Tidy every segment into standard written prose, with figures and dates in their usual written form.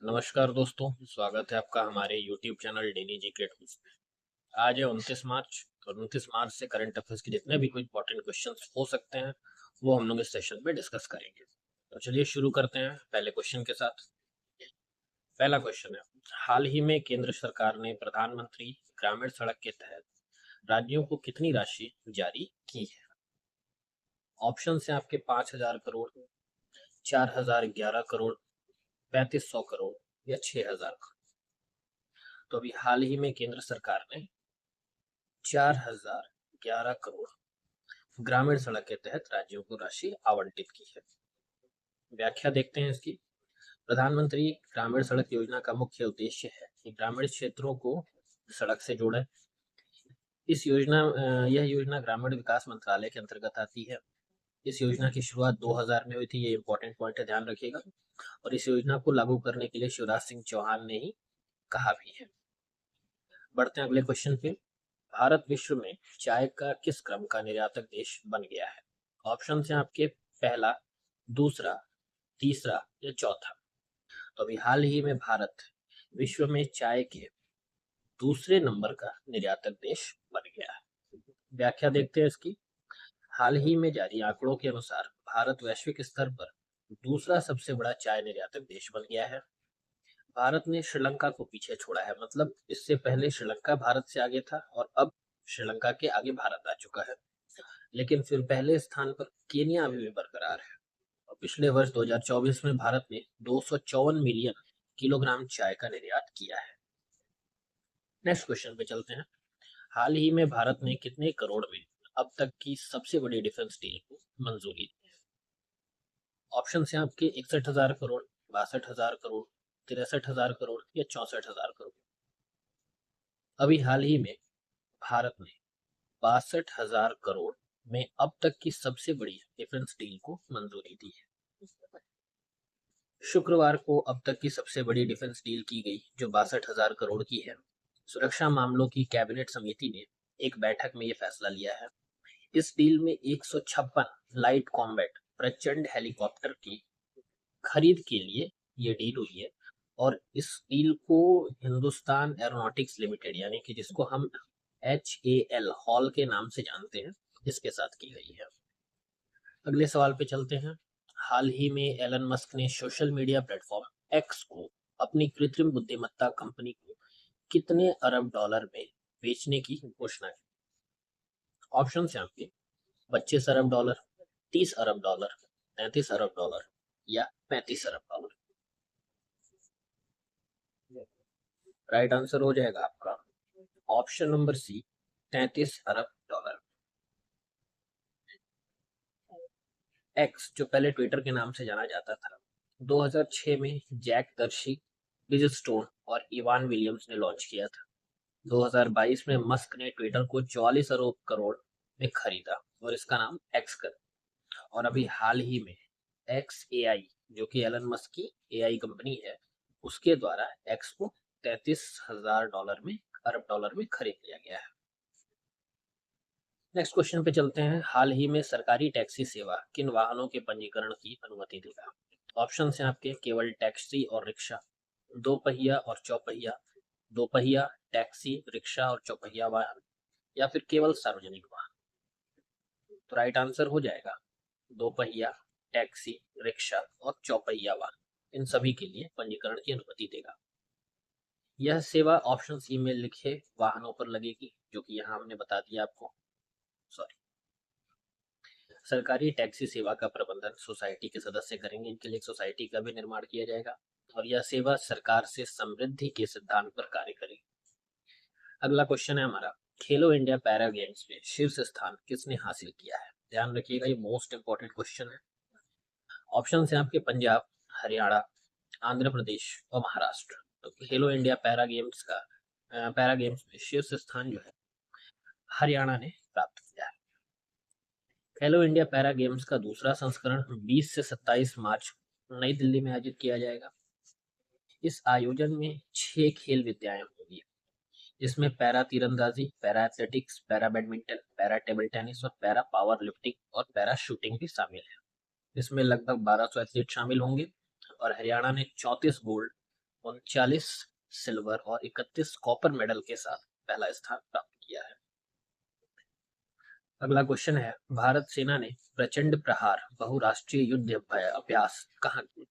नमस्कार दोस्तों, स्वागत है आपका हमारे YouTube channel daily GK tools में। आज है 29 मार्च और 29 मार्च से करंट अफेयर्स के जितने भी कोई इंपॉर्टेंट क्वेश्चंस हो सकते हैं वो हम लोग इस सेशन में डिस्कस करेंगे। तो चलिए शुरू करते हैं पहले क्वेश्चन के साथ। पहला क्वेश्चन है, हाल ही में केंद्र सरकार ने प्रधानमंत्री ग्रामीण सड़क के तहत राज्यों को कितनी राशि जारी की है? ऑप्शन है आपके 5,000 करोड़, 4,011 करोड़, 3,500 करोड़ या 6,000 करोड़। तो अभी हाल ही में केंद्र सरकार ने 4,011 करोड़ ग्रामीण सड़क के तहत राज्यों को राशि आवंटित की है। व्याख्या देखते हैं इसकी। प्रधानमंत्री ग्रामीण सड़क योजना का मुख्य उद्देश्य है कि ग्रामीण क्षेत्रों को सड़क से जोड़े। यह योजना ग्रामीण विकास मंत्रालय के अंतर्गत आती है। इस योजना की शुरुआत 2000 में हुई थी, ये इंपॉर्टेंट पॉइंट है, ध्यान रखिएगा। और इस योजना को लागू करने के लिए शिवराज सिंह चौहान ने ही कहा भी है। बढ़ते हैं अगले क्वेश्चन पे। भारत विश्व में चाय का किस क्रम का निर्यातक देश बन गया है? ऑप्शन है आपके पहला, दूसरा, तीसरा या चौथा। तो अभी हाल ही में भारत विश्व में चाय के दूसरे नंबर का निर्यातक देश बन गया है। व्याख्या देखते हैं इसकी। हाल ही में जारी आंकड़ों के अनुसार भारत वैश्विक स्तर पर दूसरा सबसे बड़ा चाय निर्यातक देश बन गया है। भारत ने श्रीलंका को पीछे छोड़ा है, मतलब इससे पहले श्रीलंका भारत से आगे था और अब श्रीलंका के आगे भारत आ चुका है। लेकिन फिर पहले स्थान पर केनिया अभी भी बरकरार है। और पिछले वर्ष 2024 में भारत ने 254 मिलियन किलोग्राम चाय का निर्यात किया है। नेक्स्ट क्वेश्चन पे चलते हैं। हाल ही में भारत ने कितने करोड़ में अब तक की सबसे बड़ी डिफेंस डील को मंजूरी दी है? ऑप्शन है आपके 61,000 करोड़, 62,000 करोड़, 63,000 करोड़ या 64,000 करोड़। अभी हाल ही में भारत ने 62,000 करोड़ में अब तक की सबसे बड़ी डिफेंस डील को मंजूरी दी है। शुक्रवार को अब तक की सबसे बड़ी डिफेंस डील की गई, जो 62,000 करोड़ की है। सुरक्षा मामलों की कैबिनेट समिति ने एक बैठक में यह फैसला लिया है। इस डील में 156 लाइट कॉम्बैट प्रचंड हेलीकॉप्टर की खरीद के लिए ये डील हुई है। और इस डील को हिंदुस्तान एरोनॉटिक्स लिमिटेड, यानी कि जिसको हम HAL हॉल के नाम से जानते हैं, इसके साथ की गई है। अगले सवाल पे चलते हैं। हाल ही में एलन मस्क ने सोशल मीडिया प्लेटफॉर्म एक्स को अपनी कृत्रिम बुद्धिमत्ता कंपनी को कितने अरब डॉलर में बेचने की घोषणा की? ऑप्शन है आपके 25 अरब डॉलर, 30 अरब डॉलर, 33 अरब डॉलर या 35 अरब डॉलर। राइट आंसर हो जाएगा आपका ऑप्शन नंबर सी, 33 अरब डॉलर। एक्स, जो पहले ट्विटर के नाम से जाना जाता था, 2006 में जैक दर्शी, बिजस्टोन और इवान विलियम्स ने लॉन्च किया था। 2022 में मस्क ने ट्विटर को 44 अरब करोड़ में खरीदा और इसका नाम एक्स कर। और अभी हाल ही में एक्स एआई, जो कि एलन मस्क की एआई कंपनी है, उसके द्वारा एक्स को 33,000 अरब डॉलर में खरीद लिया गया है। नेक्स्ट क्वेश्चन पे चलते हैं। हाल ही में सरकारी टैक्सी सेवा किन वाहनों के पंजीकरण की अनुमति देगा? ऑप्शन है आपके केवल टैक्सी और रिक्शा, दो पहिया और चौपहिया, दो पहिया, टैक्सी, रिक्शा और चौपहिया वाहन, या फिर केवल सार्वजनिक वाहन। तो राइट आंसर हो जाएगा दो पहिया, टैक्सी, रिक्शा और चौपहिया वाहन। इन सभी के लिए पंजीकरण की अनुमति देगा। यह सेवा ऑप्शन सी में लिखे वाहनों पर लगेगी, जो कि यहाँ हमने बता दिया आपको। सॉरी, सरकारी टैक्सी सेवा का प्रबंधन सोसाइटी के सदस्य करेंगे। इनके लिए एक सोसाइटी का भी निर्माण किया जाएगा और यह सेवा सरकार से समृद्धि के सिद्धांत पर कार्य करेगी। अगला क्वेश्चन है हमारा, खेलो इंडिया पैरा गेम्स में शीर्ष स्थान किसने हासिल किया है? ध्यान रखिएगा, ये मोस्ट इंपॉर्टेंट क्वेश्चन है। ऑप्शन है आपके पंजाब, हरियाणा, आंध्र प्रदेश और महाराष्ट्र। तो खेलो इंडिया पैरा गेम्स में शीर्ष स्थान जो है हरियाणा ने प्राप्त किया है। खेलो इंडिया पैरा गेम्स का दूसरा संस्करण 20 से 27 मार्च नई दिल्ली में आयोजित किया जाएगा। इस आयोजन में 6 खेल विद्याएं होंगी, जिसमें पैरा तीरंदाजी, para athletics, para badminton, para table tennis और पैरा पावर लिफ्टिंग और पैरा शूटिंग भी शामिल है। इसमें लगभग 1200 एथलीट शामिल होंगे और हरियाणा ने 34 गोल्ड, 39 सिल्वर और 31 कॉपर मेडल के साथ पहला स्थान प्राप्त किया है। अगला क्वेश्चन है, भारत सेना ने प्रचंड प्रहार बहुराष्ट्रीय युद्ध अभ्यास कहाँ किए?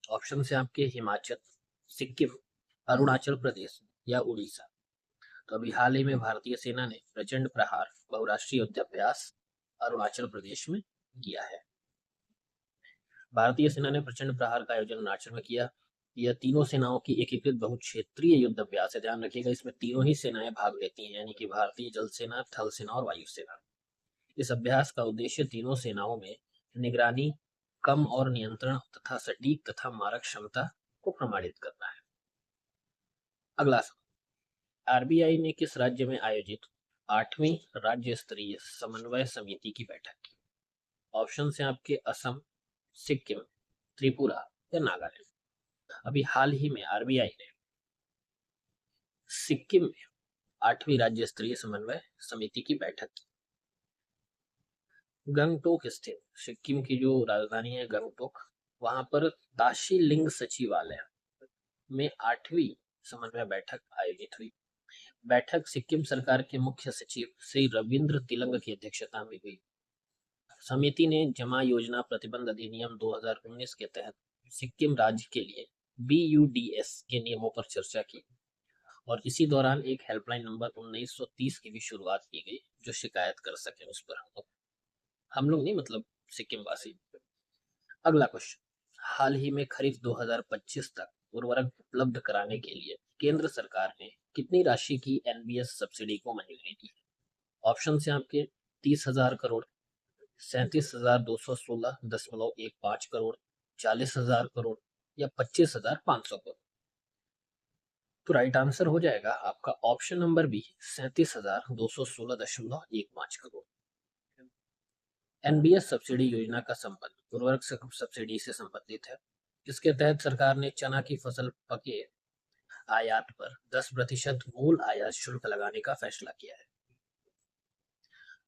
ऑप्शन है आपके हिमाचल, सिक्किम, अरुणाचल प्रदेश या उड़ीसा। तो अभी हाल ही में भारतीय सेना ने प्रचंड प्रहार बहुराष्ट्रीय युद्ध अभ्यास अरुणाचल प्रदेश में किया है। भारतीय सेना ने प्रचंड प्रहार का आयोजन अरुणाचल में किया। यह तीनों सेनाओं की एकीकृत बहुक्षेत्रीय युद्ध अभ्यास है। ध्यान रखिएगा, इसमें तीनों ही सेनाएं भाग लेती हैं, यानी कि भारतीय जल सेना, थल सेना और वायु सेना। इस अभ्यास का उद्देश्य तीनों सेनाओं में निगरानी, कम और नियंत्रण तथा सटीक तथा मारक क्षमता को प्रमाणित करना है। अगला सवाल, आरबीआई ने किस राज्य में आयोजित 8वीं राज्य स्तरीय समन्वय समिति की बैठक की? ऑप्शन है आपके असम, सिक्किम, त्रिपुरा या नागालैंड। अभी हाल ही में आरबीआई ने सिक्किम में 8वीं राज्य स्तरीय समन्वय समिति की बैठक की। गंगटोक स्थित सिक्किम की जो राजधानी है गंगटोक, वहां पर ताशी लिंग सचिवालय में 8वीं समन्वय बैठक आयोजित हुई। बैठक सिक्किम सरकार के मुख्य सचिव श्री रविंद्र तिलंग की अध्यक्षता में हुई। समिति ने जमा योजना प्रतिबंध अधिनियम 2019 के तहत सिक्किम राज्य के लिए BUDS के नियमों पर चर्चा की और इसी दौरान एक हेल्पलाइन नंबर 1930 की भी शुरुआत की गई, जो शिकायत कर सके उस पर हम लोग नहीं, मतलब सिक्किम वासी। अगला क्वेश्चन, हाल ही में खरीफ 2025 तक उर्वरक उपलब्ध कराने के लिए केंद्र सरकार ने कितनी राशि की NBS सब्सिडी को मंजूरी दी? ऑप्शन है आपके 30,000 करोड़, 37,216.15 करोड़, 40,000 करोड़ या 25,500 करोड़। तो राइट आंसर हो जाएगा आपका option number B, 37,216.15 crore. NBS subsidy योजना का संबंध उर्वरक सब्सिडी से संबंधित है। इसके तहत सरकार ने चना की फसल पके आयात पर 10% मूल आयात शुल्क लगाने का फैसला किया है।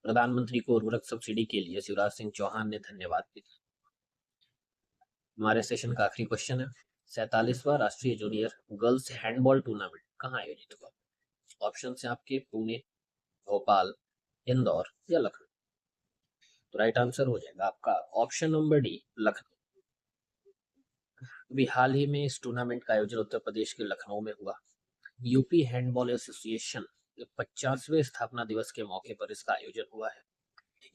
प्रधानमंत्री को उर्वरक सब्सिडी के लिए शिवराज सिंह चौहान ने धन्यवाद दिया। हमारे सेशन का आखिरी क्वेश्चन है, 47वां राष्ट्रीय जूनियर गर्ल्स हैंडबॉल टूर्नामेंट कहाँ आयोजित हुआ? ऑप्शन है आपके पुणे, भोपाल, इंदौर या लखनऊ। तो राइट आंसर हो जाएगा आपका ऑप्शन नंबर डी, लखनऊ। अभी हाल ही में इस टूर्नामेंट का आयोजन उत्तर प्रदेश के लखनऊ में हुआ। यूपी हैंडबॉल एसोसिएशन के 50वें स्थापना दिवस के मौके पर इसका आयोजन हुआ है।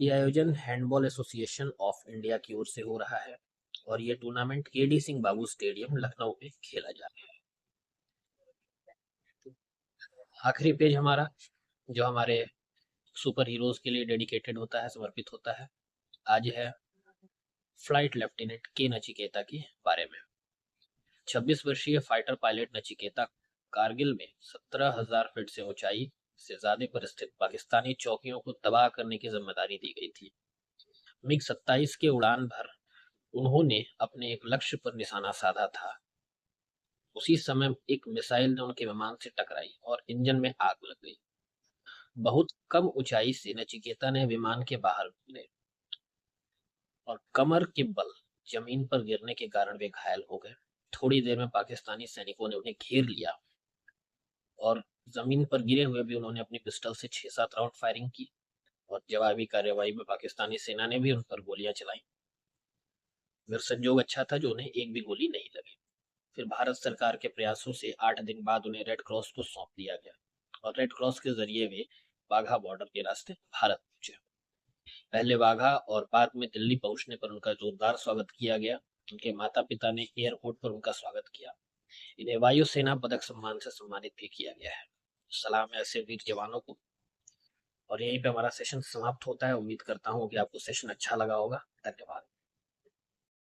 यह आयोजन हैंडबॉल एसोसिएशन ऑफ इंडिया की ओर से हो रहा है और ये टूर्नामेंट KD सिंह बाबू स्टेडियम लखनऊ में खेला जा रहा है। आखिरी पेज हमारा, जो हमारे सुपर हीरोज के लिए डेडिकेटेड होता है, समर्पित होता है, आज है फ्लाइट लेफ्टिनेंट के नचिकेता के बारे में। 26 वर्षीय फाइटर पायलट नचिकेता कारगिल में 17,000 फीट से ऊंचाई से ज्यादा पर स्थित पाकिस्तानी चौकियों को तबाह करने की जिम्मेदारी दी गई थी। MiG-27 के उड़ान भर उन्होंने अपने एक लक्ष्य पर निशाना साधा था। उसी समय एक मिसाइल ने उनके विमान से टकराई और इंजन में आग लग गई। बहुत कम ऊंचाई से नचिकेता ने विमान के बाहर निकले और कमर के बल जमीन पर गिरने के कारण वे घायल हो गए। थोड़ी देर में पाकिस्तानी सैनिकों ने उन्हें घेर लिया और जमीन पर गिरे हुए भी उन्होंने अपनी पिस्टल से 6-7 राउंड फायरिंग की और जवाबी कार्यवाही में पाकिस्तानी सेना ने भी उन पर गोलियां चलाई। फिर संजोग अच्छा था जो उन्हें एक भी गोली नहीं लगी। फिर भारत सरकार के प्रयासों से 8 दिन बाद उन्हें रेड क्रॉस को सौंप दिया गया और रेड क्रॉस के जरिए वे वाघा बॉर्डर के रास्ते भारत पहुंचे। पहले वाघा और बाद में दिल्ली पहुंचने पर उनका जोरदार स्वागत किया गया। उनके माता पिता ने एयरपोर्ट पर उनका स्वागत किया। इन्हें वायुसेना पदक सम्मान से सम्मानित भी किया गया है। सलाम है ऐसे वीर जवानों को। और यहीं पे हमारा सेशन समाप्त होता है। उम्मीद करता हूँ कि आपको सेशन अच्छा लगा होगा। धन्यवाद।